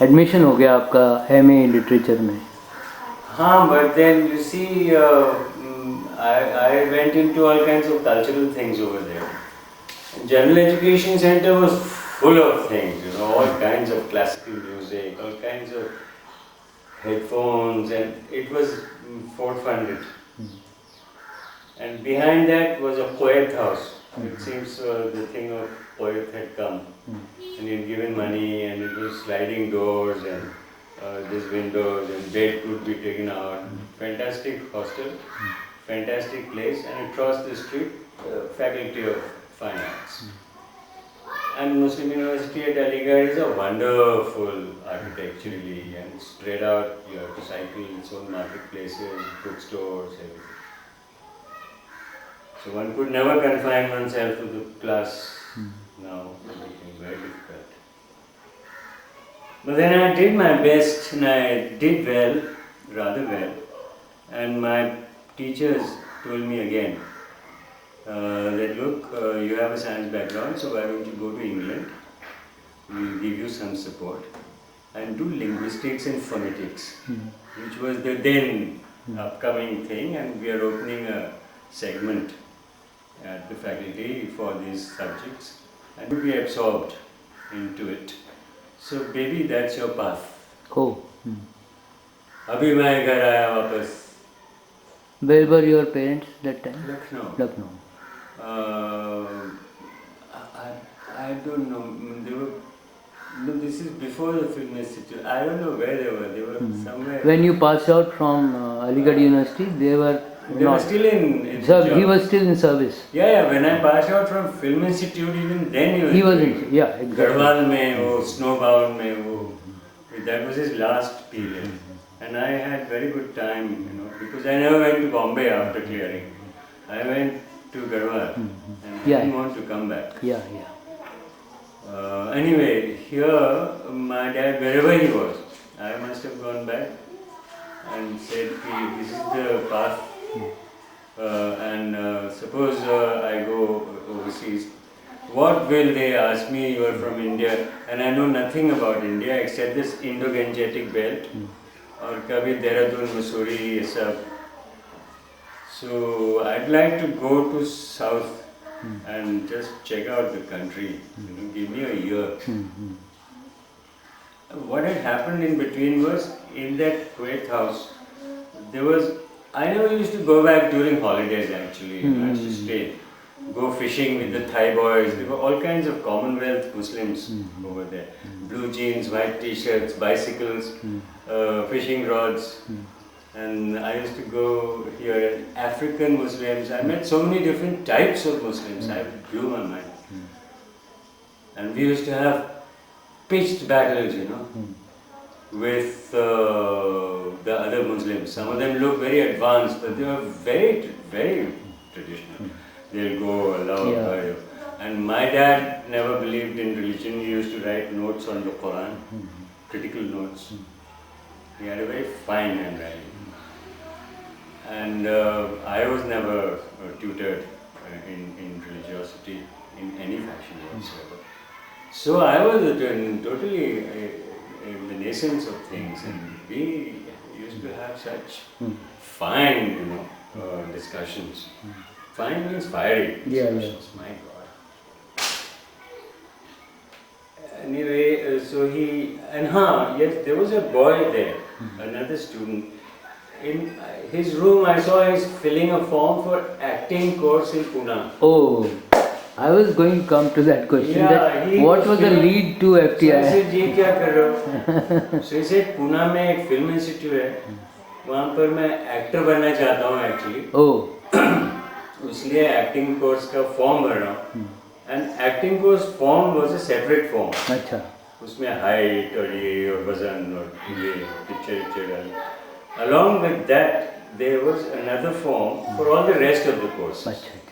Admission हो गया आपका एमए लिटरेचर में. हाँ, but then you see, I went into all kinds of cultural things over there. General Education Center was full of things, you know, all kinds of classical music, all kinds of headphones, and it was Fort funded. And behind that was a poet house. It seems the thing of poet had come, and he had given money, and it was sliding doors and these windows, and bed could be taken out. Fantastic hostel, fantastic place, and across the street, Faculty of Fine Arts. And Muslim University at Aligarh is a wonderful architecturally and spread out. You have to cycle its own marketplaces, bookstores, everything. So one could never confine oneself to the class now. It became very difficult. But then I did my best and I did well, rather well. And my teachers told me again that look, you have a science background, so why don't you go to England? We'll give you some support and do linguistics and phonetics, which was the then upcoming thing, and we are opening a segment at the faculty for these subjects and to be absorbed into it. So baby, that's your path. Oh. अभी मैं घर आया वापस. Where were your parents that time? Lucknow. Lucknow. I don't know. They were. No, this is before the Film Institute. I don't know where they were. They were somewhere. When you passed out from Aligarh University, they were. They were still in He was still in service. Yeah. When I passed out from Film Institute, even then he was in. Yeah, exactly. Garhwal mein, wo Snowbound mein, wo. That was his last period, and I had very good time, you know, because I never went to Bombay after clearing. I went to Garhwal, and I didn't want to come back. Yeah. Anyway, here my dad, wherever he was, I must have gone back and said, this is the path. And suppose I go overseas, what will they ask me? You are from India, and I know nothing about India except this Indo-Gangetic belt, or kabhi Dehradun, Mussoorie, ye sab. So I'd like to go to south and just check out the country. You know, give me a year. What had happened in between was, in that Kuwait house, there was. I never used to go back during holidays actually. I used to stay, go fishing with the Thai boys. There were all kinds of Commonwealth Muslims over there. Blue jeans, white t-shirts, bicycles, fishing rods. And I used to go here, African Muslims. I met so many different types of Muslims. I blew my mind. And we used to have pitched battles, you know, with the other Muslims. Some of them look very advanced, but they were very, very traditional. They'll go Allah. And my dad never believed in religion. He used to write notes on the Quran, critical notes. He had a very fine handwriting. And I was never tutored in religiosity in any fashion whatsoever. So I was totally in the nascence of things, and we used to have such fine, you know, discussions. Fine means fiery discussions. My God. Anyway, so he yes, there was a boy there, another student. In his room, I saw he's filling a form for acting course in Pune. Oh, I was going to come to that question. Yeah, what was the lead to FTI? So I said, "ये क्या कर रहे हो?" So he said, "Pune में एक film institute है, वहाँ पर मैं actor बनना चाहता हूँ actually." Oh. इसलिए acting course का form भर रहा हूँ. And acting course form was a separate form. अच्छा. उसमें height और ये और वजन और ये picture डाली. Along with that, there was another form for all the rest of the course.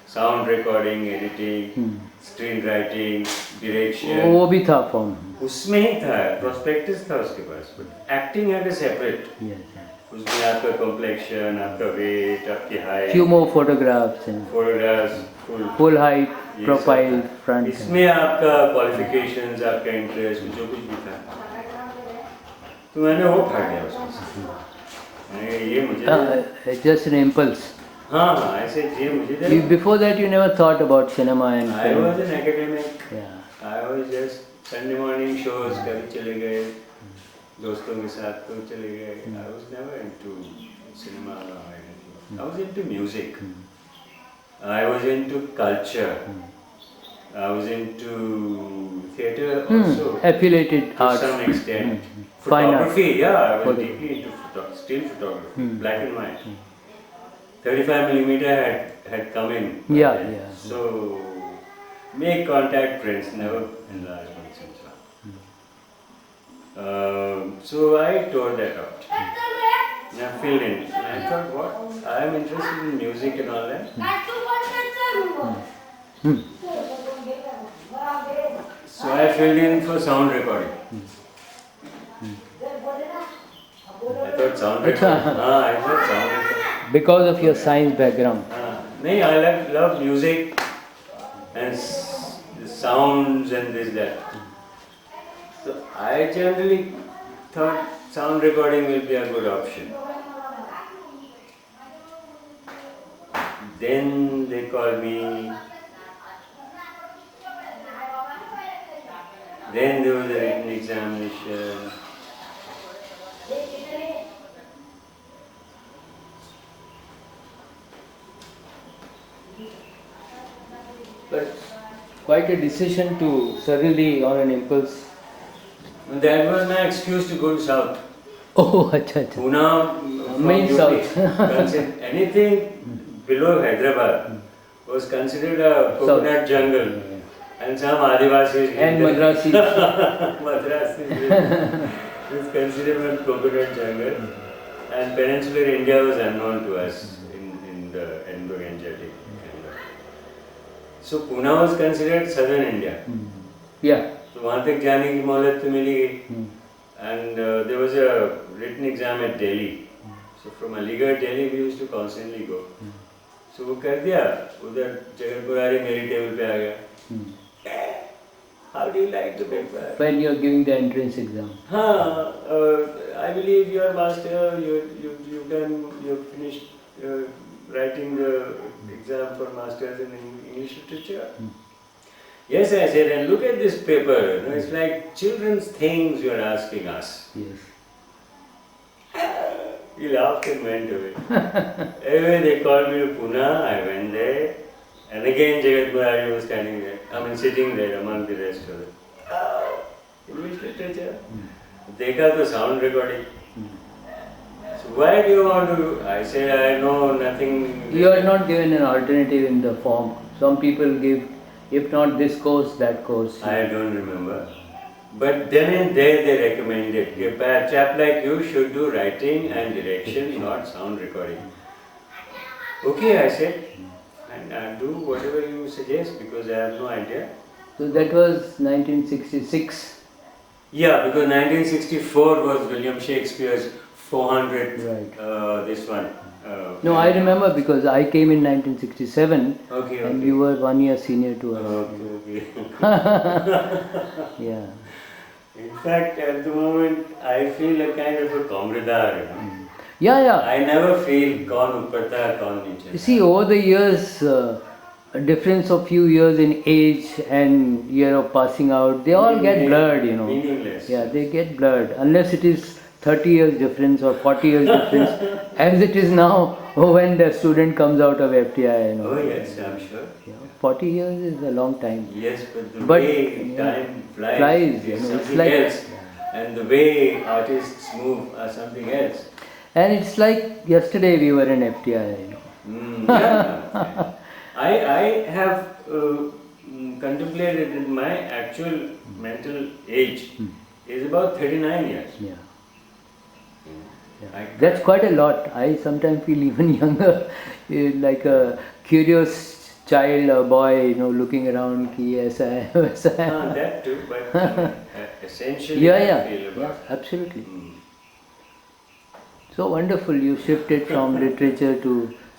Sound recording, editing, screenwriting, direction. वो भी था form. उसमें ही था, prospectus था उसके पास. But acting had a separate. उसमें आपका complexion, आपका weight, आपकी height. Few more photographs. Photographs, full height, profile, front. इसमें आपका qualifications, आपका interest, जो कुछ भी था. तो मैंने वो फाड़ दिया उसमें से। मैंने कहा, ये मुझे Just an impulse. हाँ हाँ ऐसे ये मुझे दे। Before that, you never thought about cinema and I film. was an academic. Yeah. I was just Sunday morning shows कभी चले गए दोस्तों के साथ तो चले गए. I was never into cinema or anything. I was into music. I was into culture. I was into theatre also. Affiliated To arts. some extent. Fine art. Photography, yeah, I was Photography. deeply into still photography, black and white. 35mm had come in. Yeah, then. yeah. So make contact friends, never enlarge oneself. So I tore that out. And I filled in. And I thought, what? I am interested in music and all that. So I filled in for sound recording. I thought sound recording. I thought sound recording. Because of your science background. No, I love music and the sounds and this that. So I generally thought sound recording will be a good option. Then they called me. Then there was a written examination. But quite a decision to suddenly on an impulse. That was my excuse to go to South. Oh, acha, acha. Pune, Main South. anything below Hyderabad was considered a coconut jungle. And some Adivasis And Madrasis. Madrasis is considered a coconut jungle. And peninsular India was unknown to us in the Anglo-Gangetic. So Pune was considered southern India. Yeah. So वहाँ तक जाने की मोहलत तो मिली गई. And there was a written exam at Delhi. So from Aligarh, Delhi, we used to constantly go. So वो कर दिया, उधर जगतपुरारी मेरी टेबल पे आ गया. How do you like the paper? When you are giving the entrance exam. I believe you are master. You finished writing the exam for masters in English literature. Yes, I said, and look at this paper. You know, it's like children's things you are asking us. Yes. He laughed and went away. Anyway, they called me to Pune. I went there. And again, Jagat Murari was standing there. I mean, sitting there among the rest of it. Oh, English literature. Dekha to sound recording. So why do you want to? I said, I know nothing. You are not given an alternative in the form. Some people give, if not this course, that course. I don't remember. But then and there they recommended, a chap like you should do writing and direction, not sound recording. Okay, I said. And I'll do whatever you suggest because I have no idea. So that was 1966. Yeah, because 1964 was William Shakespeare's 400th, Right. this one. No, I remember because I came in 1967 Okay, and okay. you were 1 year senior to us. Okay. Yeah. In fact, at the moment, I feel a kind of a comradar, you know. Yeah, yeah. I never feel kaun upar tha, kaun niche. You see, over the years, a difference of few years in age and year of passing out, they all get blurred, you know. Meaningless. Yeah, they get blurred. Unless it is 30 years difference or 40 years difference, as it is now when the student comes out of FTI, you know. Oh yes, I'm sure. Yeah, 40 years is a long time. Yes, but the But, way yeah, time flies, flies, you is know, it's something like- else. And the way artists move are something else. And it's like yesterday we were in FTI, you know. Yeah. I have contemplated that my actual mental age is about 39 years. Yeah. I- That's quite a lot. I sometimes feel even younger, like a curious child or boy, you know, looking around, ki aisa hai, waisa hai. That too, but essentially Yeah, I yeah, feel yeah, about. absolutely. So wonderful, you shifted from literature to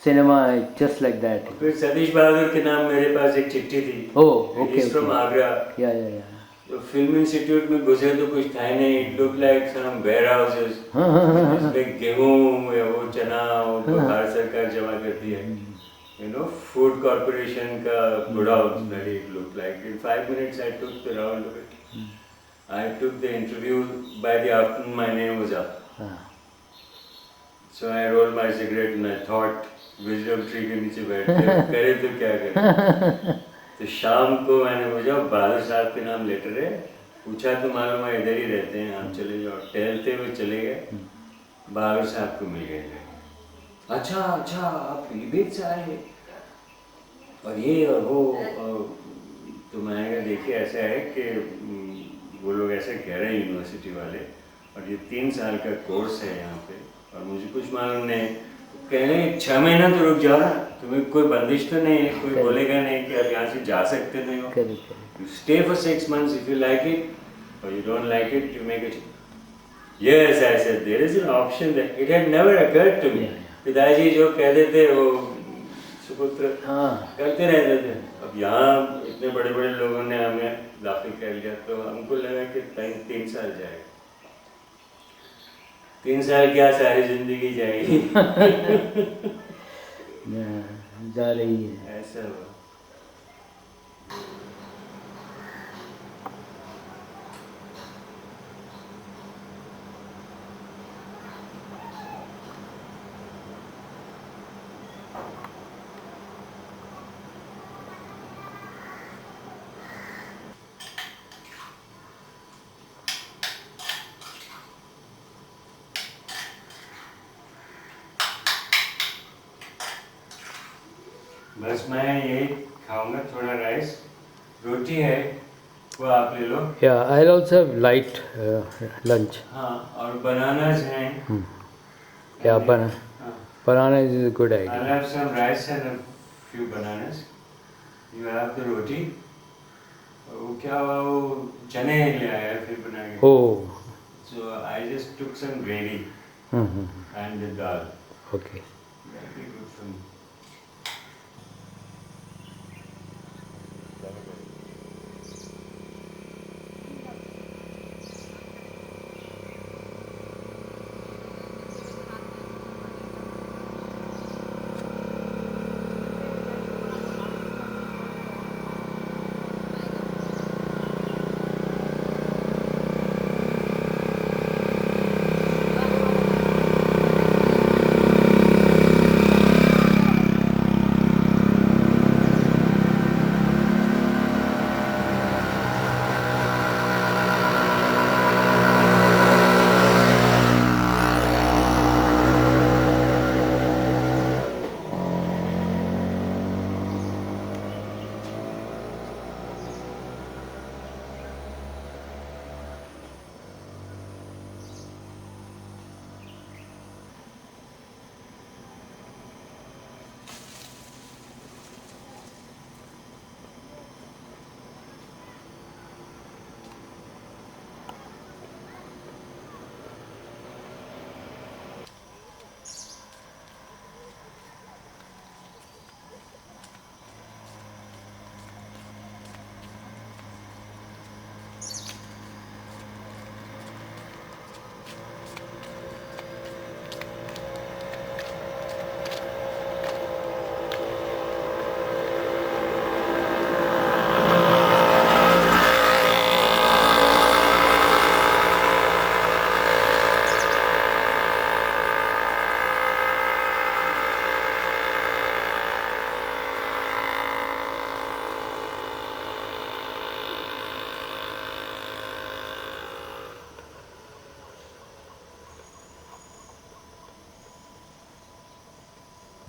cinema just like that. फिर सतीश बहादुर के नाम मेरे पास एक चिट्ठी थी. Oh, okay, He's from okay. Agra. Yeah, yeah, yeah. तो film institute में घुसे तो कुछ था ही नहीं, it look like some warehouses जिसमें गेहूं या वो चना वो भारत सरकार जमा करती है, you know, food corporation का godown that it looked like. In 5 minutes I took the round of it. I took the interview. By the afternoon my name was up. So I rolled my cigarette and I thought wisdom tree के नीचे बैठ के करे तो क्या करे. तो शाम को मैंने पूछा बहादुर साहब के नाम लेटर है, पूछा तो मालूम है इधर ही रहते हैं, आप चले जाओ. टहलते हुए चले गए, बहादुर साहब को मिल गए. अच्छा अच्छा आप पीलीभीत से आए और ये और वो तो मैंने कहा देखिए ऐसा है कि वो लोग ऐसे कह रहे हैं यूनिवर्सिटी वाले, और ये 3 साल का कोर्स है यहाँ पे और मुझे कुछ मालूम नहीं. कह रहे हैं 6 महीना तो रुक जाओ ना, तुम्हें कोई बंदिश तो नहीं है, कोई बोलेगा नहीं कि आप यहाँ से जा सकते नहीं हो. You stay for 6 months if you like it or you don't like it you make it. Yes, I said there is an option that it had never occurred to me. पिताजी जो कह देते वो सुपुत्र करते रहते थे. अब यहाँ इतने बड़े बड़े लोगों ने हमें दाखिल कर लिया तो हमको लगा कि 3 साल जाएगा. 3 साल क्या सारी जिंदगी जाएगी. जा रही है ऐसा हुआ. बस मैं यही खाऊंगा, थोड़ा राइस, रोटी है वो आप ले लो. Yeah, I'll also have light lunch. हाँ और बनानास हैं. Yeah, banana is a good idea. I'll have some rice and a few bananas. You have the roti. वो क्या हुआ वो चने ले आया फिर बना के. Oh. So I just took some gravy and the dal. Okay. That'll be good for me.